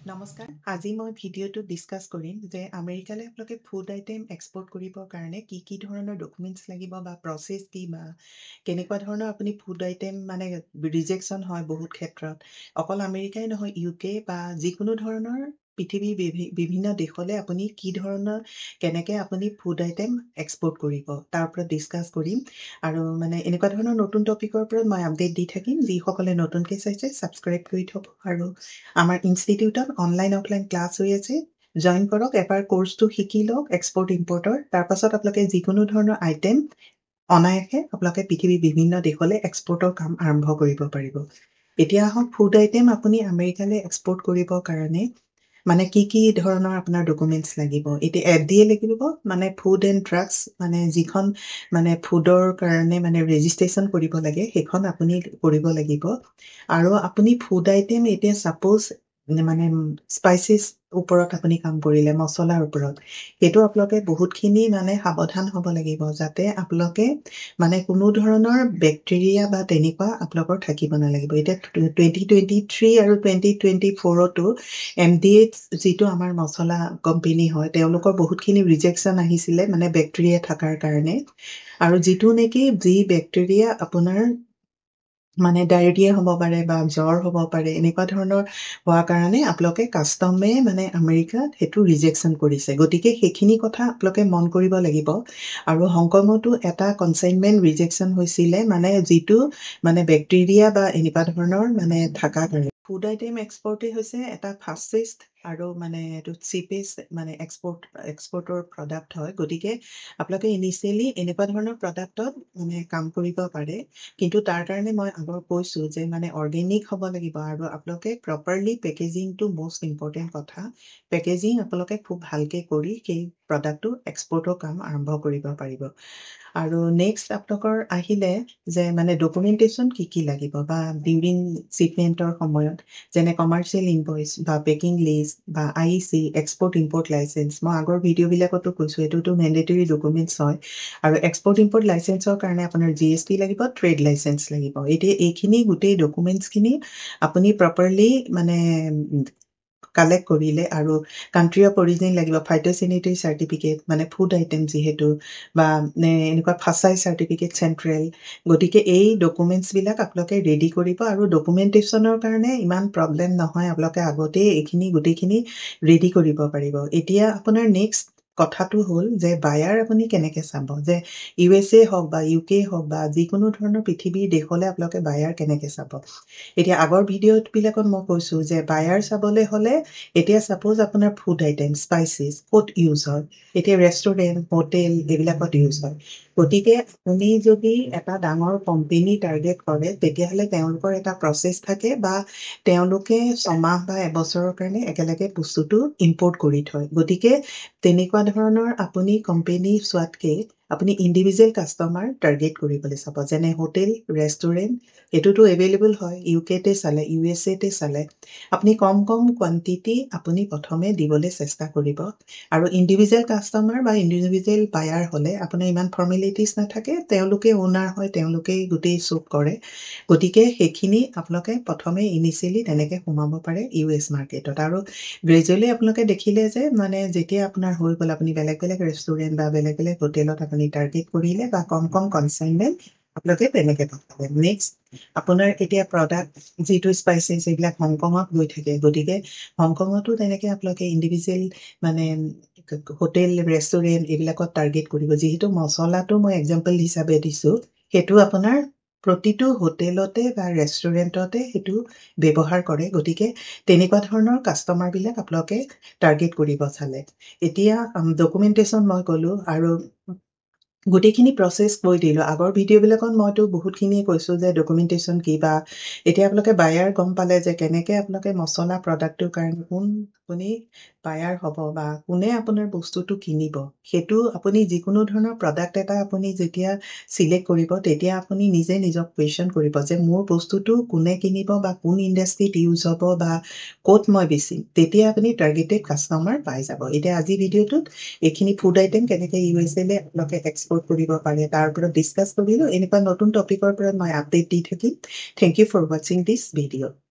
নমস্কাৰ আজি মই ভিডিঅ'টো ডিছকাছ কৰিম যে আমেৰিকালৈ আপোনালোকে ফুড আইটেম এক্সপৰ্ট কৰিবৰ কাৰণে কি ধৰণৰ ডকুমেণ্টছ লাগিব বা প্ৰচেছ কি বা কেনেকুৱা ধৰণৰ আপুনি ফুড আইটেম মানে ৰিজেকশ্যন হয় বহুত ক্ষেত্ৰত অকল আমেৰিকাই নহয় ইউকে বা যিকোনো ধৰণৰ পৃথিৱীৰ বিভিন্ন দেশলৈ আপুনি কি ধৰণৰ কেনেকৈ আপুনি ফুড আইটেম এক্সপৰ্ট কৰিব তাৰ ওপৰত ডিছকাছ কৰিম আৰু মানে এনেকুৱা ধৰণৰ নতুন টপিকৰ ওপৰত মই আপডেট দি থাকিম যিসকলে নতুনকৈ চাইছে ছাবস্ক্ৰাইব কৰি থ'ব আৰু আমাৰ ইনষ্টিটিউটত অনলাইন অফলাইন ক্লাছ হৈ আছে জইন কৰক এবাৰ কোৰ্চটো শিকি লওক এক্সপৰ্ট ইম্পৰ্টৰ তাৰপাছত আপোনালোকে যিকোনো ধৰণৰ আইটেম অনায়াসে আপোনালোকে পৃথিৱীৰ বিভিন্ন দেশলৈ এক্সপৰ্টৰ কাম আৰম্ভ কৰিব পাৰিব এতিয়া আহক ফুড আইটেম আপুনি আমেৰিকালৈ এক্সপৰ্ট কৰিবৰ কাৰণে মানে কি ধৰণৰ আপোনাৰ ডকুমেণ্টছ লাগিব এতিয়া FDA লাগিব মানে ফুড এণ্ড ড্ৰাগছ মানে যিখন মানে ফুডৰ কাৰণে মানে ৰেজিষ্ট্ৰেশ্যন কৰিব লাগে সেইখন আপুনি কৰিব লাগিব আৰু আপুনি ফুড আইটেম এতিয়া ছাপ'জ মানে স্পাইচেছ ওপৰত আপুনি কাম কৰিলে মছলাৰ ওপৰত সেইটো আপোনালোকে বহুতখিনি মানে সাৱধান হ'ব লাগিব যাতে আপোনালোকে মানে কোনো ধৰণৰ বেক্টেৰিয়া বা তেনেকুৱা আপোনালোকৰ থাকিব নালাগিব এতিয়া 2023 আৰু 2024তো MDH যিটো আমাৰ মছলা কোম্পানী হয় তেওঁলোকৰ বহুতখিনি ৰিজেকশ্যন আহিছিলে মানে বেক্টেৰিয়া থকাৰ কাৰণে আৰু যিটো নেকি যি বেক্টেৰিয়া আপোনাৰ মানে ডায়েৰিয়া হ'ব পাৰে বা জ্বৰ হ'ব পাৰে এনেকুৱা ধৰণৰ হোৱাৰ কাৰণে আপোনালোকে কাষ্টমে মানে আমেৰিকাত সেইটো ৰিজেকশ্যন কৰিছে গতিকে সেইখিনি কথা আপোনালোকে মন কৰিব লাগিব আৰু হংকঙতো এটা কনচাইনমেণ্ট ৰিজেকশ্যন হৈছিলে মানে যিটো মানে বেক্টেৰিয়া বা এনেকুৱা ধৰণৰ মানে থকা কাৰণে ফুড আইটেম এক্সপৰ্টেই হৈছে এটা ফাষ্টেষ্ট আৰু মানে এইটো চিপেষ্ট মানে এক্সপৰ্টৰ প্ৰডাক্ট হয় গতিকে আপোনালোকে ইনিচিয়েলি এনেকুৱা ধৰণৰ প্ৰডাক্টত মানে কাম কৰিব পাৰে কিন্তু তাৰ কাৰণে মই আগৰ কৈছোঁ যে মানে অৰ্গেনিক হ'ব লাগিব আৰু আপোনালোকে প্ৰপাৰলি পেকেজিংটো মষ্ট ইম্পৰ্টেণ্ট কথা পেকেজিং আপোনালোকে খুব ভালকৈ কৰি সেই প্ৰডাক্টটো এক্সপৰ্টৰ কাম আৰম্ভ কৰিব পাৰিব আৰু নেক্সট আপোনালোকৰ আহিলে যে মানে ডকুমেণ্টেশ্যন কি লাগিব বা ডিউৰিং শ্বিপমেণ্টৰ সময়ত যেনে কমাৰ্চিয়েল ইনভইচ বা পেকিং লিষ্ট বা IEC এক্সপৰ্ট ইম্পৰ্ট লাইচেঞ্চ মই আগৰ ভিডিঅ'বিলাকতো কৈছোঁ এইটোতো মেণ্ডেটৰী ডকুমেণ্টছ হয় আৰু এক্সপৰ্ট ইম্পৰ্ট লাইচেঞ্চৰ কাৰণে আপোনাৰ GST লাগিব ট্ৰেড লাইচেঞ্চ লাগিব এতিয়া এইখিনি গোটেই ডকুমেণ্টছখিনি আপুনি প্ৰপাৰলি মানে কালেক্ট কৰিলে আৰু কাণ্ট্ৰি অফ অৰিজিন লাগিব ফাইটোচেনিটেৰী চাৰ্টিফিকেট মানে ফুড আইটেম যিহেতু বা এনেকুৱা ফাচাই চাৰ্টিফিকেট চেণ্ট্ৰেল গতিকে এই ডকুমেণ্টছবিলাক আপোনালোকে ৰেডি কৰিব আৰু ডকুমেণ্টেশ্যনৰ কাৰণে ইমান প্ৰব্লেম নহয় আপোনালোকে আগতেই এইখিনি গোটেইখিনি ৰেডি কৰিব পাৰিব এতিয়া আপোনাৰ নেক্সট কথাটো হ'ল যে বায়াৰ আপুনি কেনেকৈ চাব যে USA হওক বা UK হওক বা যিকোনো ধৰণৰ পৃথিৱীৰ দেশলৈ আপোনালোকে বায়াৰ কেনেকৈ চাব এতিয়া আগৰ ভিডিঅ'বিলাকত মই কৈছোঁ যে বায়াৰ চাবলৈ হ'লে এতিয়া ছাপ'জ আপোনাৰ ফুড আইটেম স্পাইচেছ ক'ত ইউজ হয় এতিয়া ৰেষ্টুৰেণ্ট হোটেল এইবিলাকত ইউজ হয় গতিকে আপুনি যদি এটা ডাঙৰ কোম্পেনী টাৰ্গেট কৰে তেতিয়াহ'লে তেওঁলোকৰ এটা প্ৰচেছ থাকে বা তেওঁলোকে ছমাহ বা এবছৰৰ কাৰণে একেলগে বস্তুটো ইম্পৰ্ট কৰি থয় গতিকে তেনেকুৱা ধৰণৰ আপুনি কোম্পেনী চোৱাতকৈ আপুনি ইণ্ডিভিজুৱেল কাষ্টমাৰ টাৰ্গেট কৰিবলৈ চাব যেনে হোটেল ৰেষ্টুৰেণ্ট এইটোতো এভেইলেবল হয় UKতে চালে USAতে চালে আপুনি কম কোৱান্টিটি আপুনি প্ৰথমে দিবলৈ চেষ্টা কৰিব আৰু ইণ্ডিভিজুৱেল কাষ্টমাৰ বা ইণ্ডিভিজুৱেল বায়াৰ হ'লে আপোনাৰ ইমান ফৰ্মেলিটিছ নাথাকে তেওঁলোকে অ'নাৰ হয় তেওঁলোকেই গোটেই চব কৰে গতিকে সেইখিনি আপোনালোকে প্ৰথমে ইনিচিয়েলি তেনেকৈ সোমাব পাৰে US মাৰ্কেটত আৰু গ্ৰেজুৱেলি আপোনালোকে দেখিলে যে মানে যেতিয়া আপোনাৰ হৈ গ'ল আপুনি বেলেগ ৰেষ্টুৰেণ্ট বা বেলেগ হোটেলত আপুনি টাৰ্গেট কৰিলে বা কম কনচাইনমেণ্ট আপোনালোকে তেনেকৈ পাব নেক্সট আপোনাৰ এতিয়া প্ৰডাক্ট যিটো স্পাইচেছ এইবিলাক হংকঙত গৈ থাকে গতিকে হংকঙতো তেনেকৈ আপোনালোকে ইণ্ডিভিজুৱেল মানে হোটেল ৰেষ্টুৰেণ্ট এইবিলাকত টাৰ্গেট কৰিব যিহেতু মছলাটো মই এক্সাম্পল হিচাপে দিছোঁ সেইটো আপোনাৰ প্ৰতিটো হোটেলতে বা ৰেষ্টুৰেণ্টতে সেইটো ব্যৱহাৰ কৰে গতিকে তেনেকুৱা ধৰণৰ কাষ্টমাৰবিলাক আপোনালোকে টাৰ্গেট কৰিব চালে এতিয়া ডকুমেণ্টেশ্যন মই ক'লোঁ আৰু গোটেইখিনি প্ৰচেছ কৈ দিলোঁ আগৰ ভিডিঅ'বিলাকত মইতো বহুতখিনিয়ে কৈছোঁ যে ডকুমেণ্টেশ্যন কি বা এতিয়া আপোনালোকে বায়াৰ গম পালে যে কেনেকৈ আপোনালোকে মছলা প্ৰডাক্টটোৰ কাৰণে কোন আপুনি বায়াৰ হ'ব বা কোনে আপোনাৰ বস্তুটো কিনিব সেইটো আপুনি যিকোনো ধৰণৰ প্ৰডাক্ট এটা আপুনি যেতিয়া চিলেক্ট কৰিব তেতিয়া আপুনি নিজে নিজক কুৱেশ্যন কৰিব যে মোৰ বস্তুটো কোনে কিনিব বা কোন ইণ্ডাষ্ট্ৰিত ইউজ হ'ব বা ক'ত মই বেচিম তেতিয়া আপুনি টাৰ্গেটেড কাষ্টমাৰ পাই যাব এতিয়া আজি ভিডিঅ'টোত এইখিনি ফুড আইটেম কেনেকৈ USAলৈ আপোনালোকে এক্সপৰ্ট কৰিব পাৰে তাৰ ওপৰত ডিছকাছ কৰিলোঁ এনেকুৱা নতুন টপিকৰ ওপৰত মই আপডেট দি থাকিম থেংক ইউ ফৰ ৱাচিং দিছ ভিডিঅ'